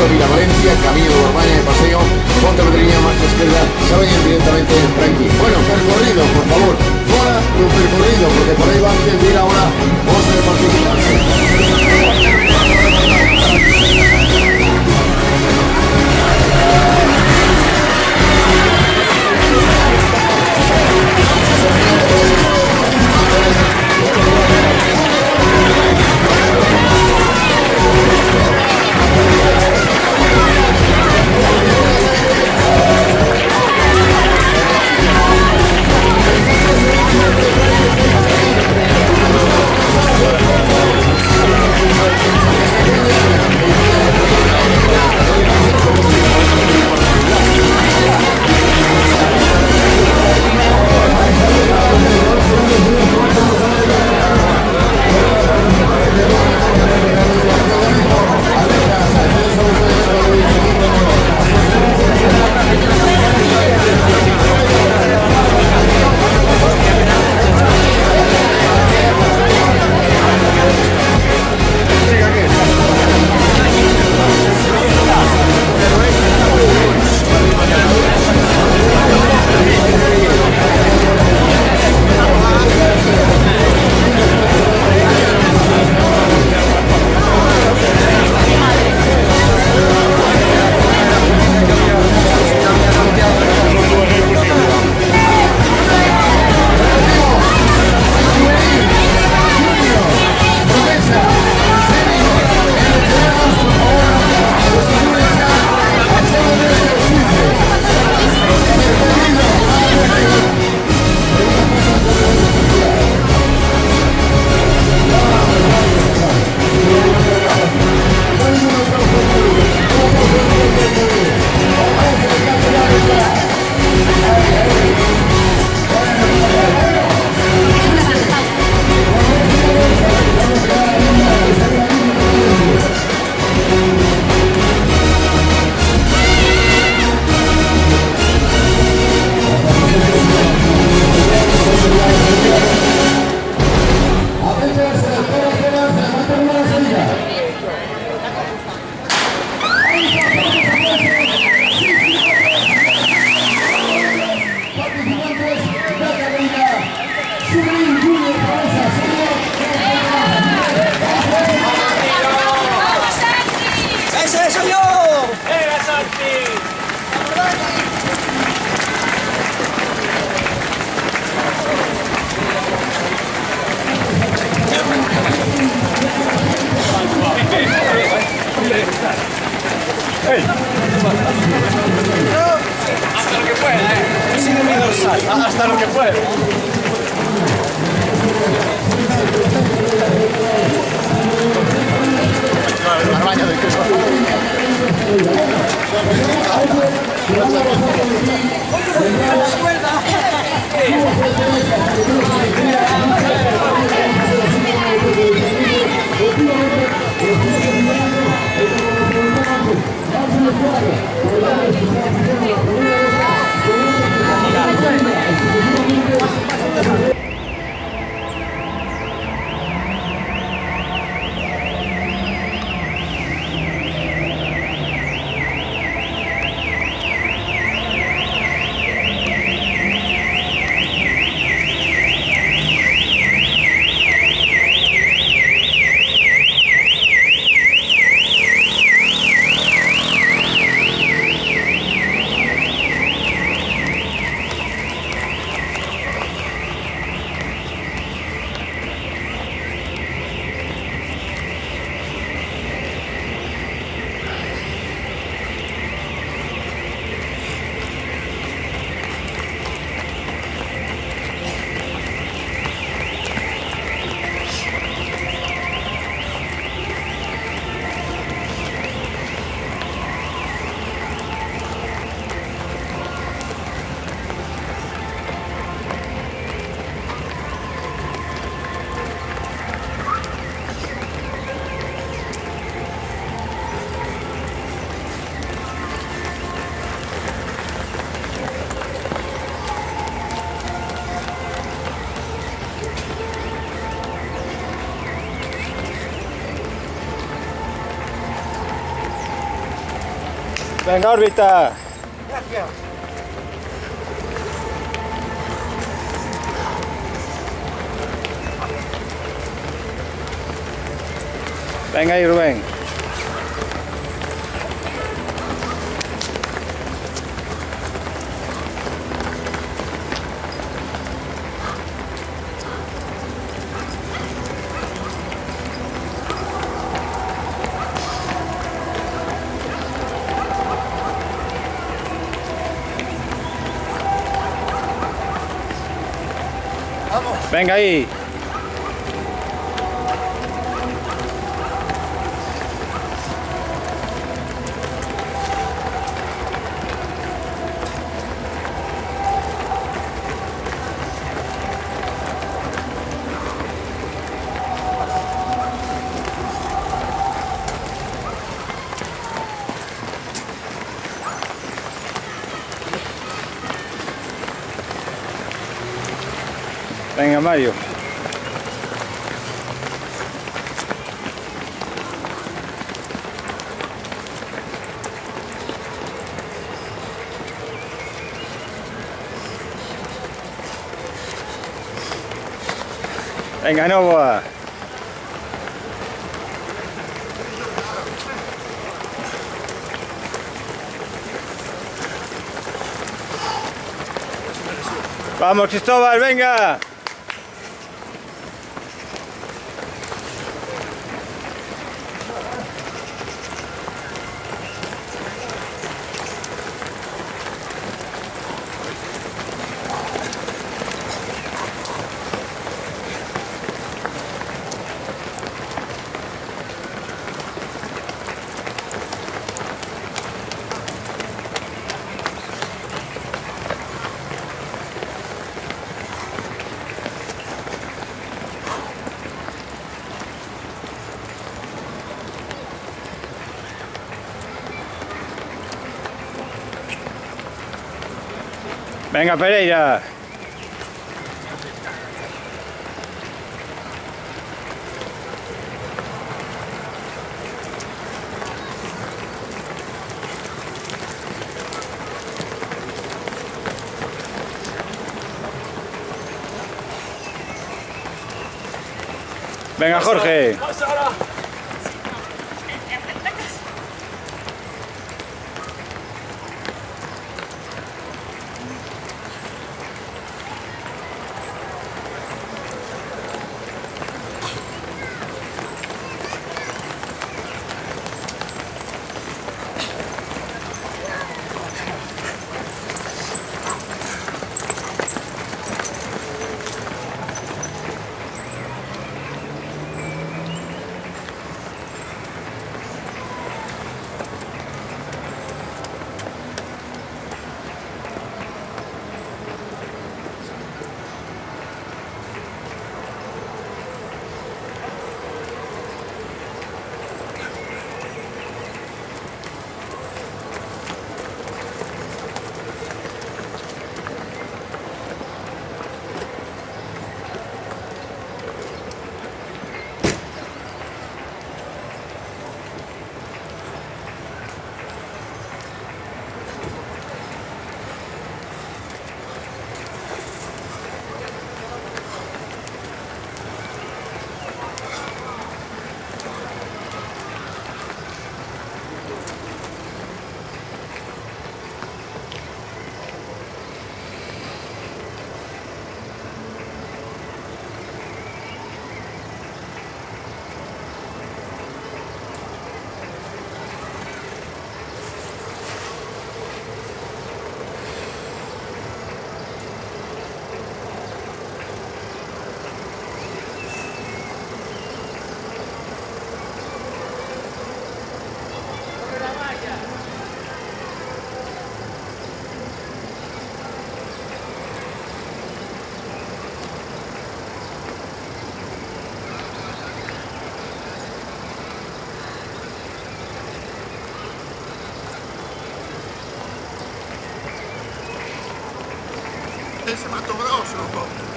Río Vila Valencia, camino de Urbana de paseo, Pontevedreña, marcha izquierda, se vayan directamente tranqui. Bueno, percorrido, por favor, fuera tu percorrido, porque por ahí va a ir ahora vos de participar. Hasta lo que puede, sigue mi dorsal, hasta lo que puede. Al baño del queso. Venga, órbita. Venga ahí, Rubén. Venga ahí. Venga, Mario. Venga, Novoa. Vamos, Cristóbal, venga. Venga, Pereira. Venga, Jorge.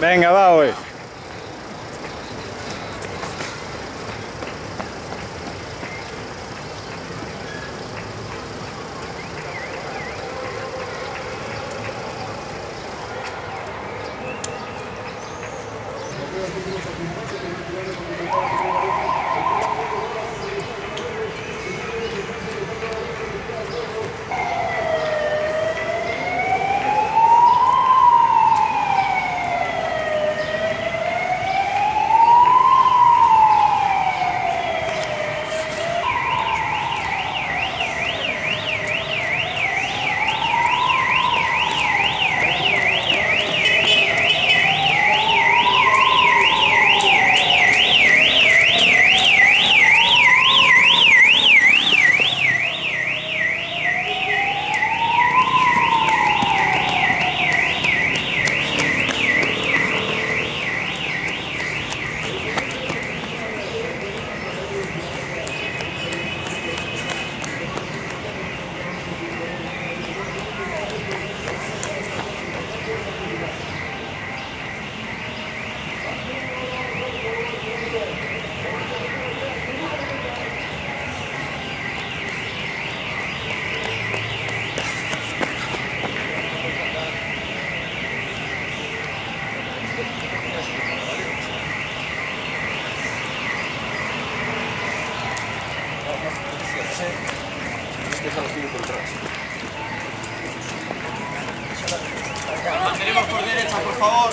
Venga, va, hoy. coche. Deja los tíos por detrás. Mantenemos por derecha, por favor.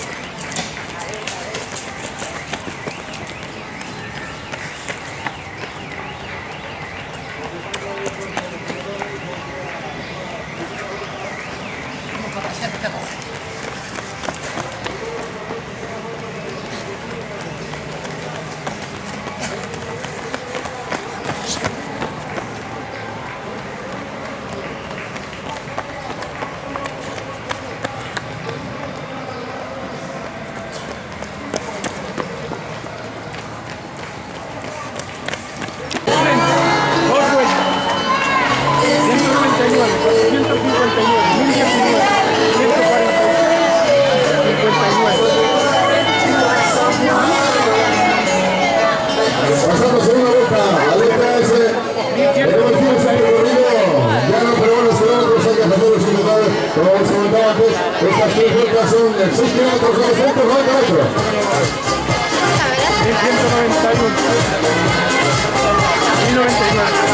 Pasamos segunda vuelta, alerta ese, reconocimos el recorrido, ya no, pero bueno, kilómetros hay que hacerlo sin total, como os comentaba antes, estas 3 vueltas son 6 kilómetros, 990 metros. 1191. 1099.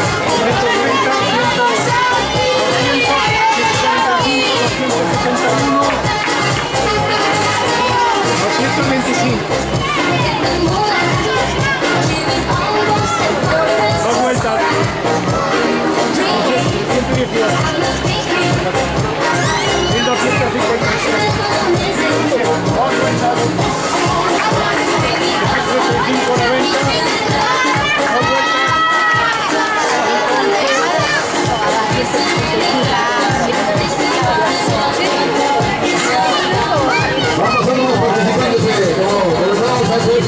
130, 225. Dos vueltas. 118. 1250. Dos vueltas. 590. Vamos a los participantes, como comentábamos antes,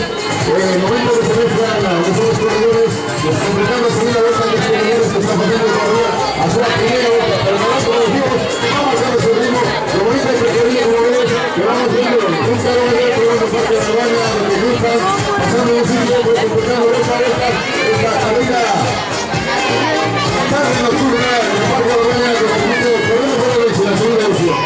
en el momento que se mezclan a los corredores, completando la segunda vuelta de los corredores que están haciendo todavía a su primera vuelta. Pero ahora, como decimos, vamos a ese ritmo, lo bonito es recorrido como ves, que vamos viendo un carro de otro, por parte de la banda, donde cruzan, pasando un sitio, pues completando vuelta a vuelta, esta carrera tarde nocturna en el Parque de Albania, que permite correr por la leche, la segunda edición.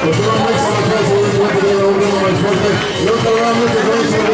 Continuamente con el segundo, un ritmo más fuerte. Y otra vez,